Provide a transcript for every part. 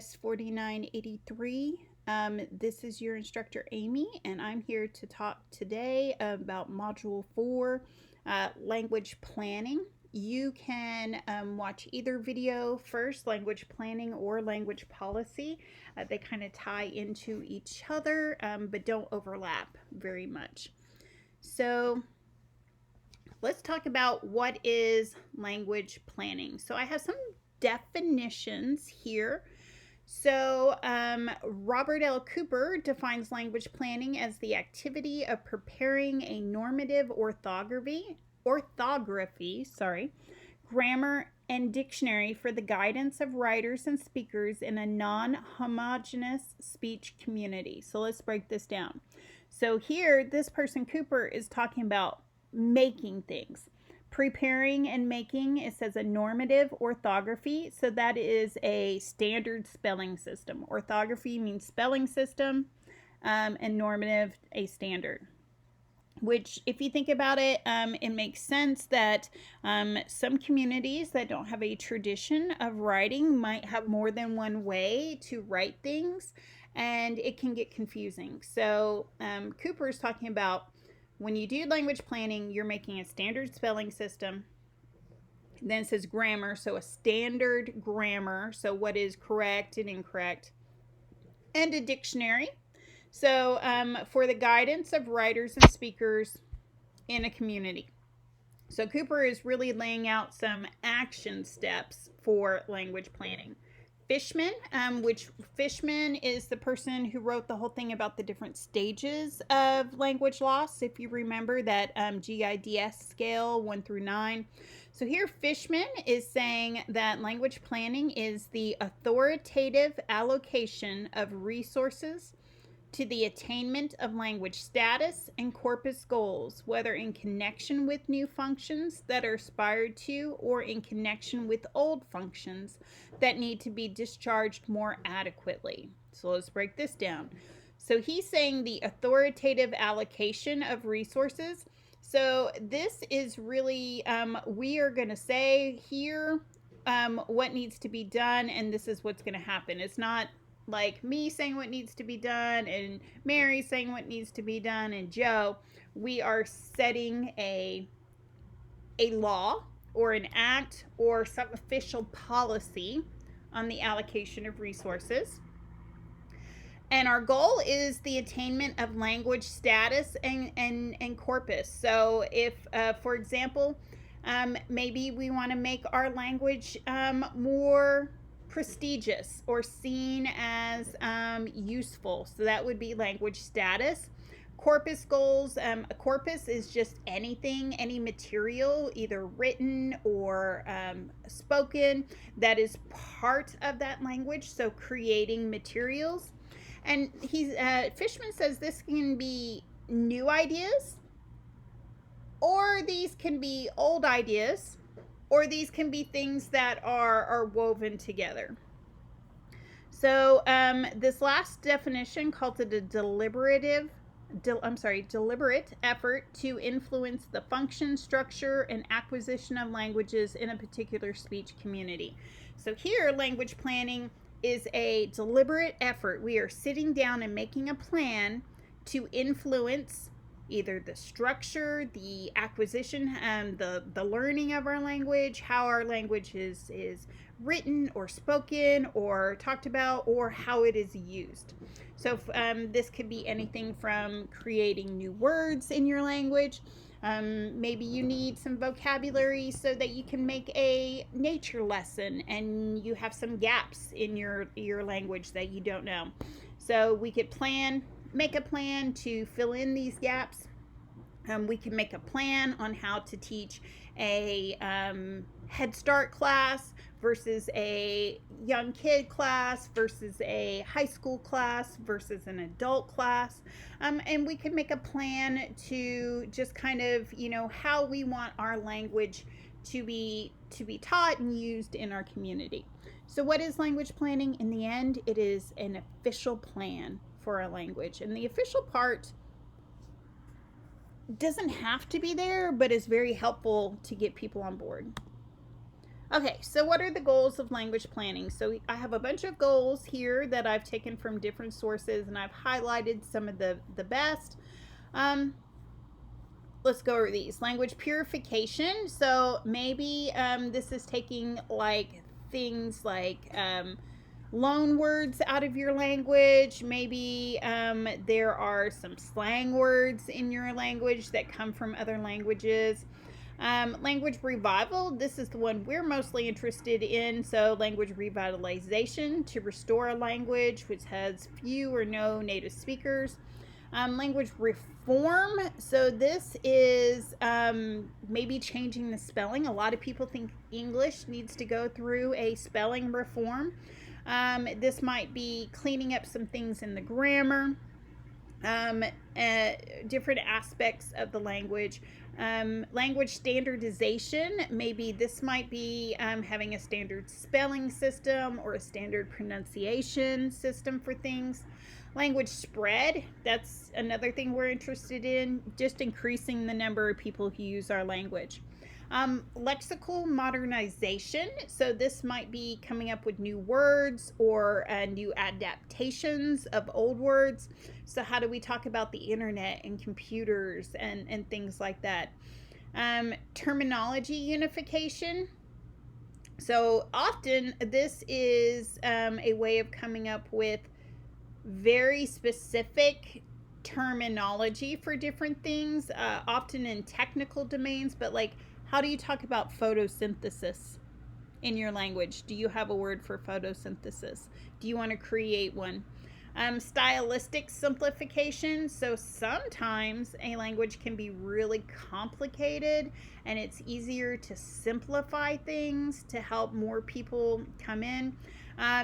4983. This is your instructor Amy, and I'm here to talk today about Module 4, Language Planning. You can watch either video first, Language Planning or Language Policy. They kind of tie into each other, but don't overlap very much. So let's talk about what is language planning. So I have some definitions here. So, Robert L. Cooper defines language planning as the activity of preparing a normative orthography, grammar, and dictionary for the guidance of writers and speakers in a non-homogeneous speech community. So let's break this down. So here, this person, Cooper, is talking about making things. Preparing and making, it says a normative orthography. So that is a standard spelling system. Orthography means spelling system, and normative, a standard. Which, if you think about it, it makes sense that some communities that don't have a tradition of writing might have more than one way to write things, and it can get confusing. So Cooper is talking about when you do language planning, you're making a standard spelling system. Then it says grammar, so a standard grammar, so what is correct and incorrect, and a dictionary. So for the guidance of writers and speakers in a community. So Cooper is really laying out some action steps for language planning. Fishman, which Fishman is the person who wrote the whole thing about the different stages of language loss. If you remember that GIDS scale 1 through 9. So here Fishman is saying that language planning is the authoritative allocation of resources to the attainment of language status and corpus goals, whether in connection with new functions that are aspired to or in connection with old functions that need to be discharged more adequately. So let's break this down. So he's saying the authoritative allocation of resources. So this is really, we are going to say here what needs to be done, and this is what's going to happen. It's not like me saying what needs to be done and Mary saying what needs to be done and Joe. We are setting a law or an act or some official policy on the allocation of resources. And our goal is the attainment of language status and corpus. So if, for example, maybe we want to make our language more prestigious or seen as useful. So that would be language status. Corpus goals, a corpus is just anything, any material, either written or spoken, that is part of that language. So creating materials. And Fishman says this can be new ideas, or these can be old ideas, or these can be things that are woven together. So this last definition calls it a deliberate effort to influence the function, structure, and acquisition of languages in a particular speech community. So here, language planning is a deliberate effort. We are sitting down and making a plan to influence either the structure, the acquisition, the learning of our language, how our language is written or spoken or talked about, or how it is used. So this could be anything from creating new words in your language. Maybe you need some vocabulary so that you can make a nature lesson and you have some gaps in your language that you don't know. So we could make a plan to fill in these gaps. We can make a plan on how to teach a Head Start class versus a young kid class versus a high school class versus an adult class. And we can make a plan to just kind of, how we want our language to be taught and used in our community. So what is language planning? In the end, it is an official plan for a language. And the official part doesn't have to be there, but is very helpful to get people on board. Okay, so what are the goals of language planning? So I have a bunch of goals here that I've taken from different sources, and I've highlighted some of the best. Let's go over these. Language purification. So maybe this is taking like things like loan words out of your language. Maybe there are some slang words in your language that come from other languages. Language revival, this is the one we're mostly interested in. So, language revitalization to restore a language which has few or no native speakers. Language reform, so this is maybe changing the spelling. A lot of people think English needs to go through a spelling reform. This might be cleaning up some things in the grammar. Different aspects of the language. Language standardization, maybe this might be having a standard spelling system or a standard pronunciation system for things. Language spread, that's another thing we're interested in, just increasing the number of people who use our language. Lexical modernization, so this might be coming up with new words or new adaptations of old words. So how do we talk about the internet and computers and things like that? Terminology unification, so often this is a way of coming up with very specific terminology for different things, often in technical domains, but like, how do you talk about photosynthesis in your language? Do you have a word for photosynthesis? Do you want to create one? Stylistic simplification. So sometimes a language can be really complicated, and it's easier to simplify things to help more people come in.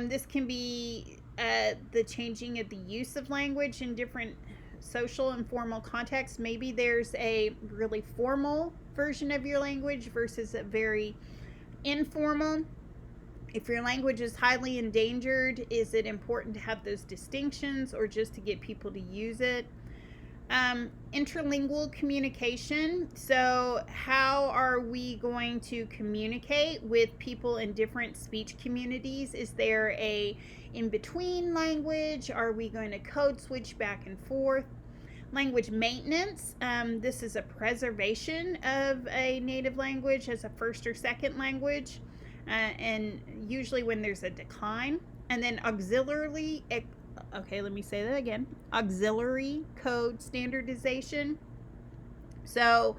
This can be the changing of the use of language in different social and formal contexts. Maybe there's a really formal version of your language versus a very informal. If your language is highly endangered, is it important to have those distinctions or just to get people to use it? Interlingual communication. So how are we going to communicate with people in different speech communities? Is there a in-between language? Are we going to code switch back and forth? Language maintenance. This is a preservation of a native language as a first or second language, and usually when there's a decline. And then auxiliary code standardization. So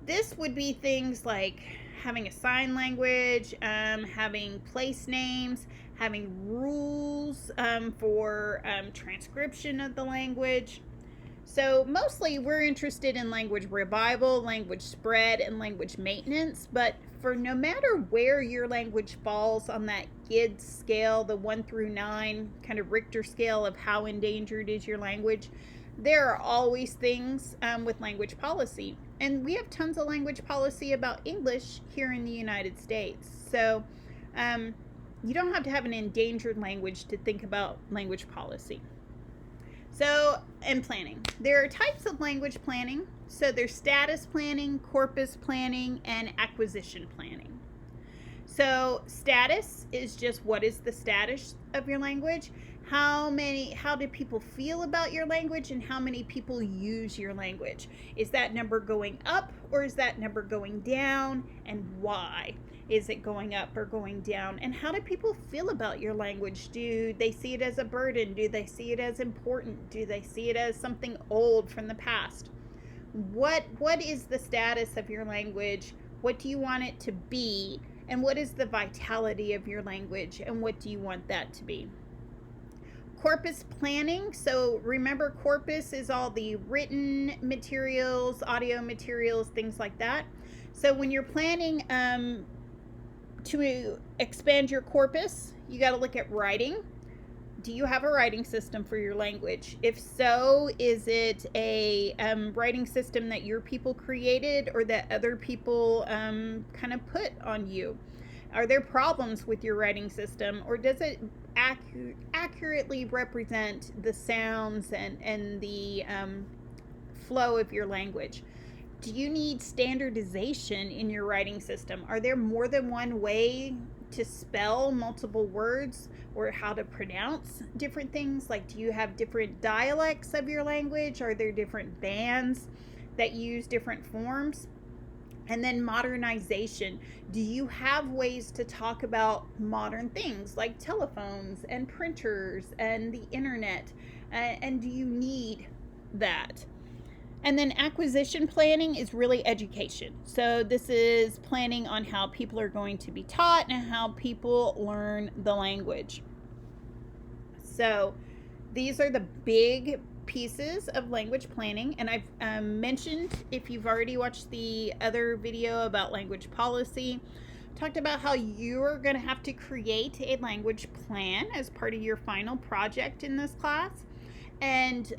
this would be things like having a sign language, having place names, having rules for transcription of the language. So mostly we're interested in language revival, language spread, and language maintenance, but for no matter where your language falls on that GID scale, the 1 through 9 kind of Richter scale of how endangered is your language, there are always things with language policy. And we have tons of language policy about English here in the United States. So you don't have to have an endangered language to think about language policy. So, and planning. There are types of language planning. So there's status planning, corpus planning, and acquisition planning. So status is just what is the status of your language? How do people feel about your language, and how many people use your language? Is that number going up or is that number going down, and why? Is it going up or going down? And how do people feel about your language? Do they see it as a burden? Do they see it as important? Do they see it as something old from the past? What is the status of your language? What do you want it to be? And what is the vitality of your language? And what do you want that to be? Corpus planning. So remember, corpus is all the written materials, audio materials, things like that. So when you're planning to expand your corpus, you got to look at writing. Do you have a writing system for your language? If so, is it a writing system that your people created or that other people kind of put on you? Are there problems with your writing system, or does it accurately represent the sounds and the flow of your language? Do you need standardization in your writing system? Are there more than one way to spell multiple words or how to pronounce different things? Like, do you have different dialects of your language? Are there different bands that use different forms? And then modernization. Do you have ways to talk about modern things like telephones and printers and the internet? And do you need that? And then acquisition planning is really education. So this is planning on how people are going to be taught and how people learn the language. So these are the big pieces of language planning. And I've mentioned, if you've already watched the other video about language policy, talked about how you're going to have to create a language plan as part of your final project in this class. And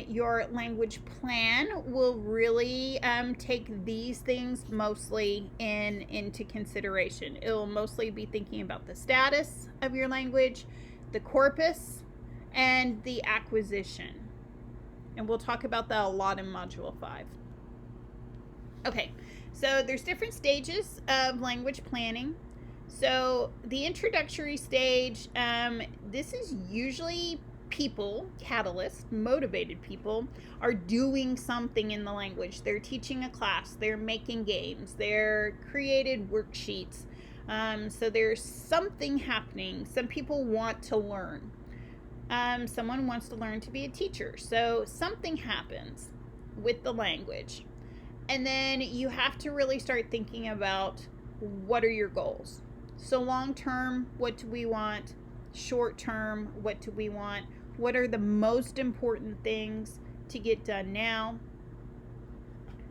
your language plan will really take these things mostly into consideration. It will mostly be thinking about the status of your language, the corpus, and the acquisition. And we'll talk about that a lot in Module 5. Okay, so there's different stages of language planning. So the introductory stage, this is usually people, catalysts, motivated people, are doing something in the language. They're teaching a class, they're making games, they're created worksheets. So there's something happening. Some people want to learn. Someone wants to learn to be a teacher. So something happens with the language. And then you have to really start thinking about what are your goals. So long term, what do we want? Short term, what do we want? What are the most important things to get done now?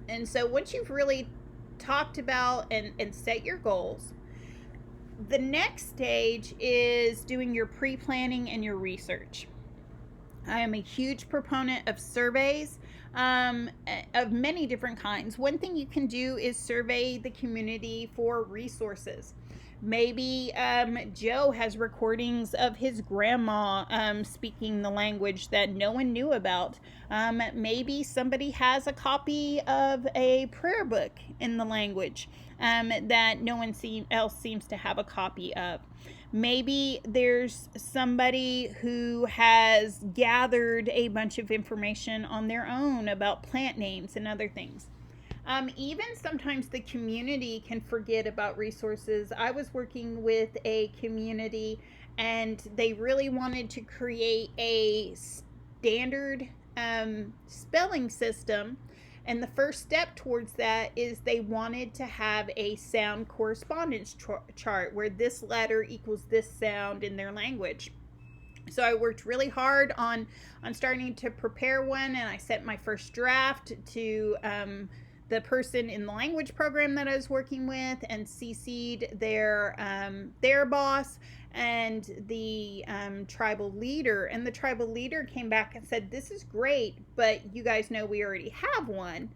And so once you've really talked about and set your goals, the next stage is doing your pre-planning and your research. I am a huge proponent of surveys of many different kinds. One thing you can do is survey the community for resources. Maybe Joe has recordings of his grandma speaking the language that no one knew about. Maybe somebody has a copy of a prayer book in the language that no one else seems to have a copy of. Maybe there's somebody who has gathered a bunch of information on their own about plant names and other things. Even sometimes the community can forget about resources. I was working with a community and they really wanted to create a standard spelling system. And the first step towards that is they wanted to have a sound correspondence chart where this letter equals this sound in their language. So I worked really hard on starting to prepare one, and I sent my first draft to the person in the language program that I was working with and CC'd their boss and the tribal leader. And the tribal leader came back and said, this is great, but you guys know we already have one.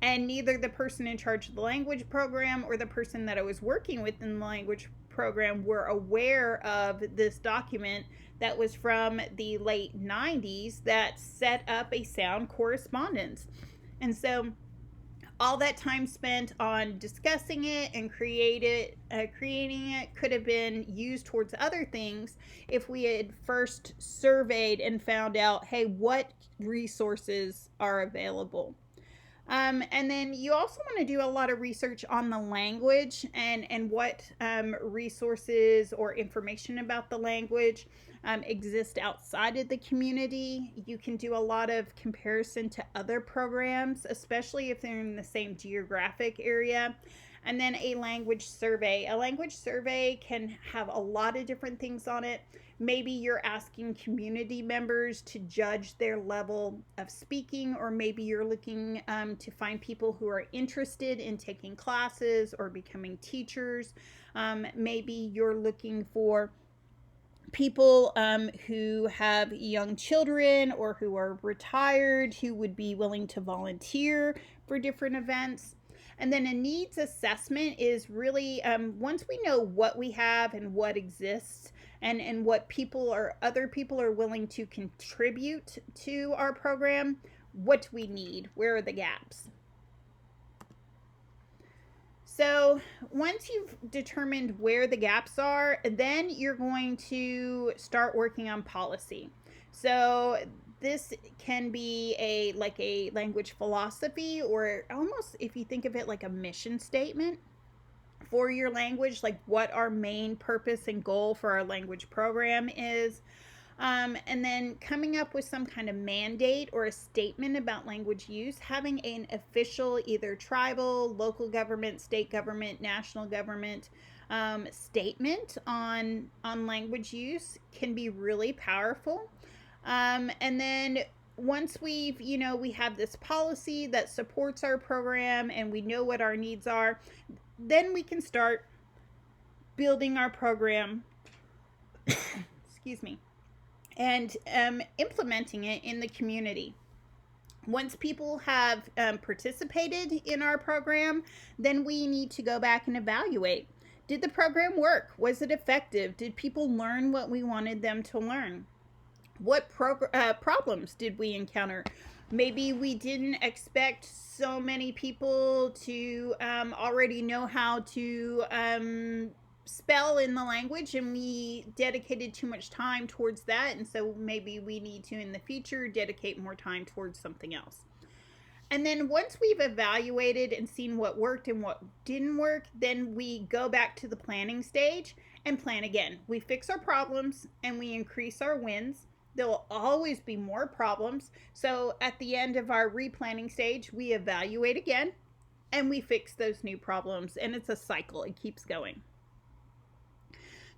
And neither the person in charge of the language program or the person that I was working with in the language program were aware of this document that was from the late 90s that set up a sound correspondence. And so all that time spent on discussing it and creating it could have been used towards other things if we had first surveyed and found out, hey, what resources are available. And then you also want to do a lot of research on the language and what resources or information about the language exist outside of the community. You can do a lot of comparison to other programs, especially if they're in the same geographic area. And then a language survey. A language survey can have a lot of different things on it. Maybe you're asking community members to judge their level of speaking, or maybe you're looking to find people who are interested in taking classes or becoming teachers. Maybe you're looking for people who have young children or who are retired who would be willing to volunteer for different events. And then a needs assessment is really once we know what we have and what exists and what other people are willing to contribute to our program, what do we need? Where are the gaps? So once you've determined where the gaps are, then you're going to start working on policy. So this can be a language philosophy, or almost, if you think of it, like a mission statement for your language, like what our main purpose and goal for our language program is. And then coming up with some kind of mandate or a statement about language use, having an official, either tribal, local government, state government, national government statement on language use can be really powerful. And then once we have this policy that supports our program and we know what our needs are, then we can start building our program. Excuse me. And implementing it in the community. Once people have participated in our program, then we need to go back and evaluate. Did the program work? Was it effective? Did people learn what we wanted them to learn? What problems did we encounter? Maybe we didn't expect so many people to already know how to spell in the language, and we dedicated too much time towards that, and so maybe we need to in the future dedicate more time towards something else. And then once we've evaluated and seen what worked and what didn't work, then we go back to the planning stage and plan again. We fix our problems and we increase our wins. There will always be more problems, so at the end of our replanning stage, we evaluate again and we fix those new problems, and it's a cycle. It keeps going.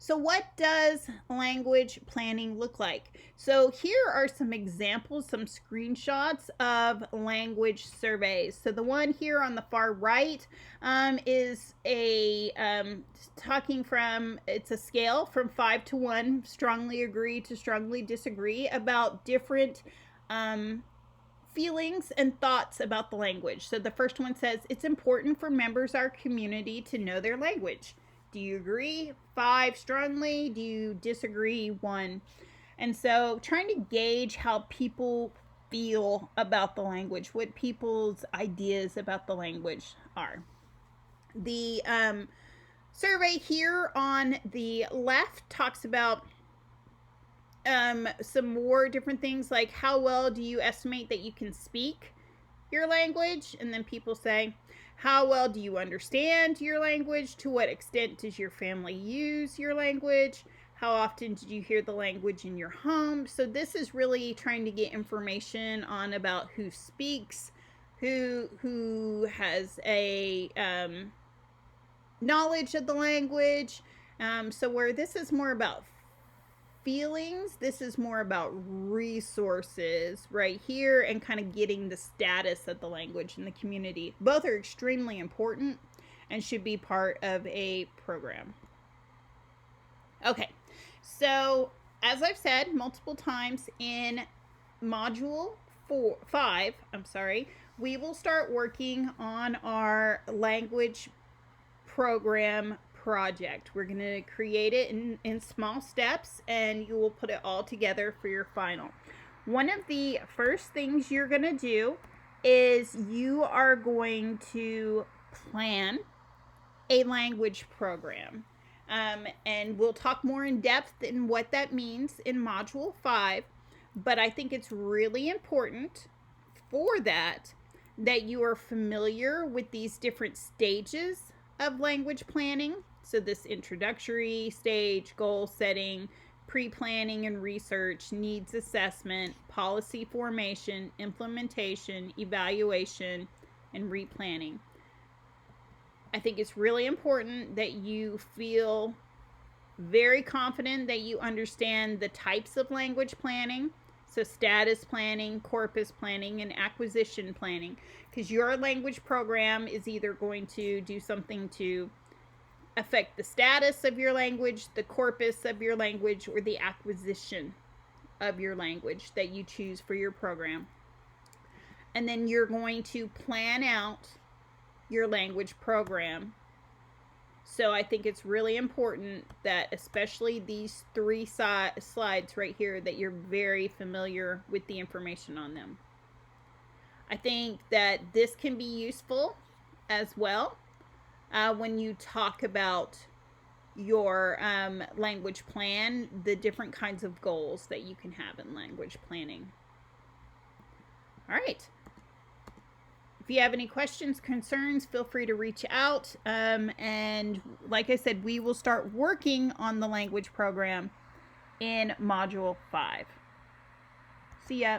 So what does language planning look like? So here are some examples, some screenshots of language surveys. So the one here on the far right is it's a scale from 5 to 1, strongly agree to strongly disagree, about different feelings and thoughts about the language. So the first one says, it's important for members of our community to know their language. Do you agree? 5 strongly. Do you disagree? 1. And so trying to gauge how people feel about the language, what people's ideas about the language are. The survey here on the left talks about some more different things, like how well do you estimate that you can speak your language? And then people say, how well do you understand your language? To what extent does your family use your language? How often did you hear the language in your home? So this is really trying to get information on about who speaks, who has a knowledge of the language. So where this is more about feelings, this is more about resources right here, and kind of getting the status of the language in the community. Both are extremely important and should be part of a program. Okay, so as I've said multiple times, in module 5, we will start working on our language program project. We're going to create it in small steps, and you will put it all together for your final. One of the first things you're going to do is you are going to plan a language program. And we'll talk more in depth in what that means in module 5, but I think it's really important for that you are familiar with these different stages of language planning. So this introductory stage, goal setting, pre-planning and research, needs assessment, policy formation, implementation, evaluation, and replanning. I think it's really important that you feel very confident that you understand the types of language planning. So status planning, corpus planning, and acquisition planning, because your language program is either going to do something to affect the status of your language, the corpus of your language, or the acquisition of your language that you choose for your program. And then you're going to plan out your language program. So I think it's really important that, especially these 3 slides right here, that you're very familiar with the information on them. I think that this can be useful as well when you talk about your language plan, the different kinds of goals that you can have in language planning. All right. If you have any questions, concerns, feel free to reach out. And like I said, we will start working on the language program in Module 5. See ya.